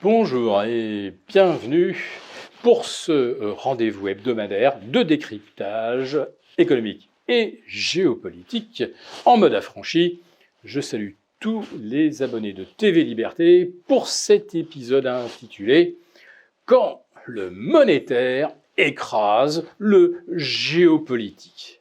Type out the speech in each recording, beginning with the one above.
Bonjour et bienvenue pour ce rendez-vous hebdomadaire de décryptage économique et géopolitique en mode affranchi. Je salue tous les abonnés de TV Liberté pour cet épisode intitulé « Quand le monétaire écrase le géopolitique ».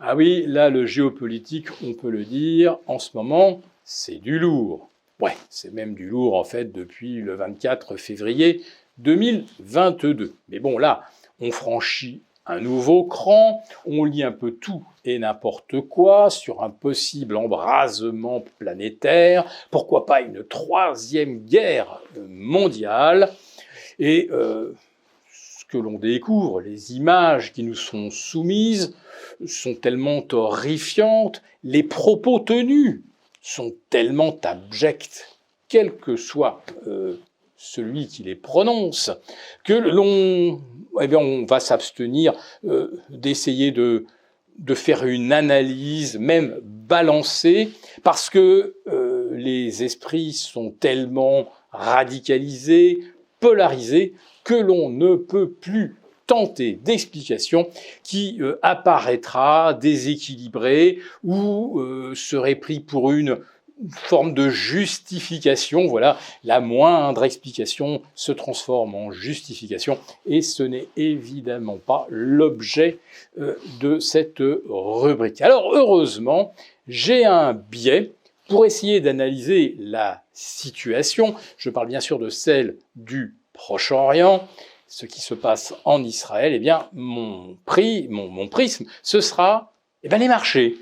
Ah oui, là, le géopolitique, on peut le dire, en ce moment, c'est du lourd. Ouais, c'est même du lourd, en fait, depuis le 24 février 2022. Mais bon, là, on franchit un nouveau cran, on lit un peu tout et n'importe quoi sur un possible embrasement planétaire, pourquoi pas une troisième guerre mondiale, et ce que l'on découvre, les images qui nous sont soumises sont tellement horrifiantes, les propos tenus sont tellement abjects, quel que soit celui qui les prononce, que on va s'abstenir d'essayer de faire une analyse, même balancée, parce que les esprits sont tellement radicalisés, polarisés, que l'on ne peut plus tenter d'explication qui apparaîtra déséquilibré ou serait pris pour une forme de justification. Voilà, la moindre explication se transforme en justification et ce n'est évidemment pas l'objet de cette rubrique. Alors heureusement, j'ai un biais pour essayer d'analyser la situation. Je parle bien sûr de celle du Proche-Orient, ce qui se passe en Israël. Eh bien, mon prisme, ce sera les marchés.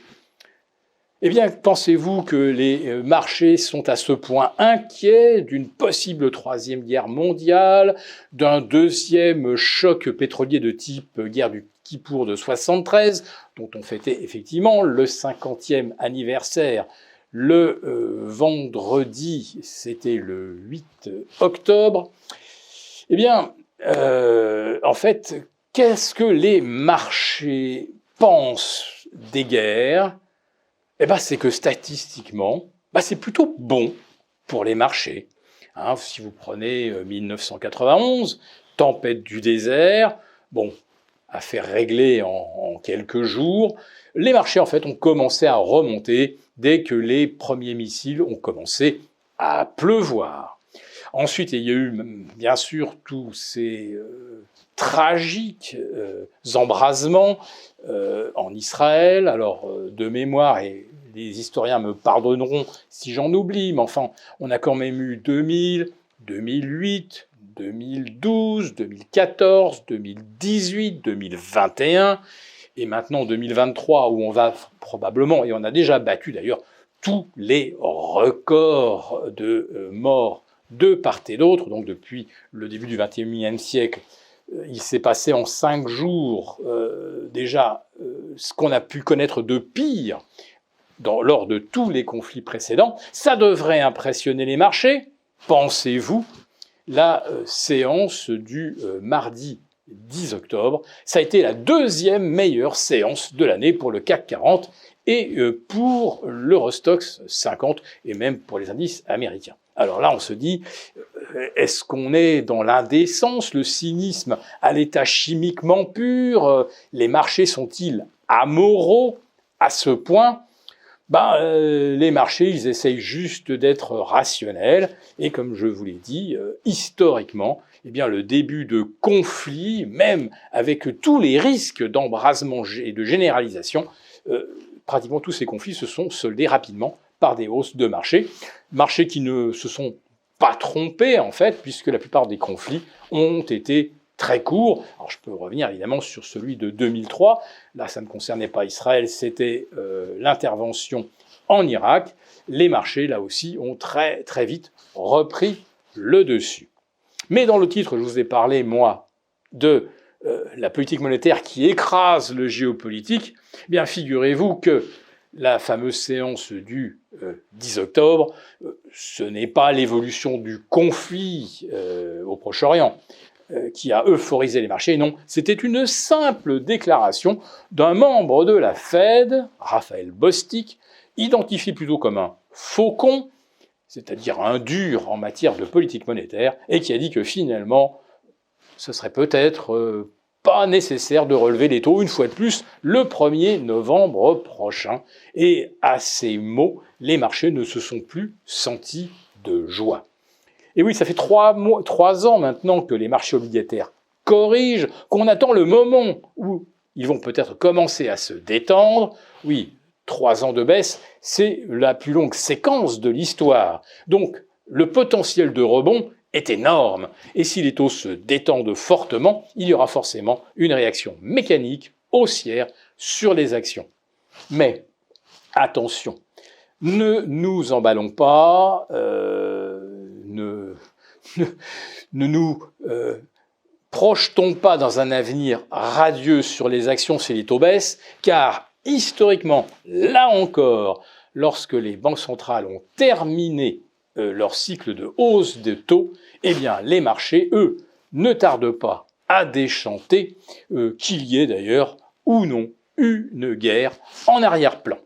Eh bien, pensez-vous que les marchés sont à ce point inquiets d'une possible troisième guerre mondiale, d'un deuxième choc pétrolier de type guerre du Kippour de 73, dont on fêtait effectivement le 50e anniversaire le vendredi, c'était le 8 octobre. Eh bien, en fait, qu'est-ce que les marchés pensent des guerres ? Eh bien, c'est que statistiquement, c'est plutôt bon pour les marchés. Hein, si vous prenez 1991, tempête du désert, affaire réglée en quelques jours, les marchés, en fait, ont commencé à remonter dès que les premiers missiles ont commencé à pleuvoir. Ensuite, il y a eu, bien sûr, tous ces tragiques embrasements en Israël. Alors, de mémoire, et les historiens me pardonneront si j'en oublie, mais enfin, on a quand même eu 2000, 2008, 2012, 2014, 2018, 2021, et maintenant 2023, où on va probablement, et on a déjà battu d'ailleurs, tous les records de morts de part et d'autre. Donc depuis le début du XXIe siècle, il s'est passé en 5 jours déjà ce qu'on a pu connaître de pire lors de tous les conflits précédents. Ça devrait impressionner les marchés. Pensez-vous, la séance du mardi 10 octobre, ça a été la deuxième meilleure séance de l'année pour le CAC 40 et pour l'Eurostoxx 50 et même pour les indices américains. Alors là, on se dit, est-ce qu'on est dans l'indécence, le cynisme à l'état chimiquement pur? Les marchés sont-ils amoraux à ce point? Les marchés, ils essayent juste d'être rationnels. Et comme je vous l'ai dit, historiquement, le début de conflits, même avec tous les risques d'embrasement et de généralisation, pratiquement tous ces conflits se sont soldés rapidement par des hausses de marché qui ne se sont pas trompés en fait, puisque la plupart des conflits ont été très courts. Alors je peux revenir évidemment sur celui de 2003, là ça ne concernait pas Israël, c'était l'intervention en Irak. Les marchés là aussi ont très très vite repris le dessus. Mais dans le titre, je vous ai parlé moi de la politique monétaire qui écrase le géopolitique. Eh bien figurez-vous que la fameuse séance du 10 octobre, ce n'est pas l'évolution du conflit au Proche-Orient qui a euphorisé les marchés, non, c'était une simple déclaration d'un membre de la Fed, Raphaël Bostic, identifié plutôt comme un faucon, c'est-à-dire un dur en matière de politique monétaire, et qui a dit que finalement, ce serait peut-être pas nécessaire de relever les taux une fois de plus le 1er novembre prochain. Et à ces mots, les marchés ne se sont plus sentis de joie. Et oui, ça fait 3 ans maintenant que les marchés obligataires corrigent, qu'on attend le moment où ils vont peut-être commencer à se détendre. Oui, 3 ans de baisse, c'est la plus longue séquence de l'histoire. Donc, le potentiel de rebond est énorme. Et si les taux se détendent fortement, il y aura forcément une réaction mécanique, haussière, sur les actions. Mais, attention, ne nous emballons pas, ne nous projetons pas dans un avenir radieux sur les actions si les taux baissent, car historiquement, là encore, lorsque les banques centrales ont terminé leur cycle de hausse de taux, eh bien les marchés, eux, ne tardent pas à déchanter qu'il y ait d'ailleurs ou non une guerre en arrière-plan.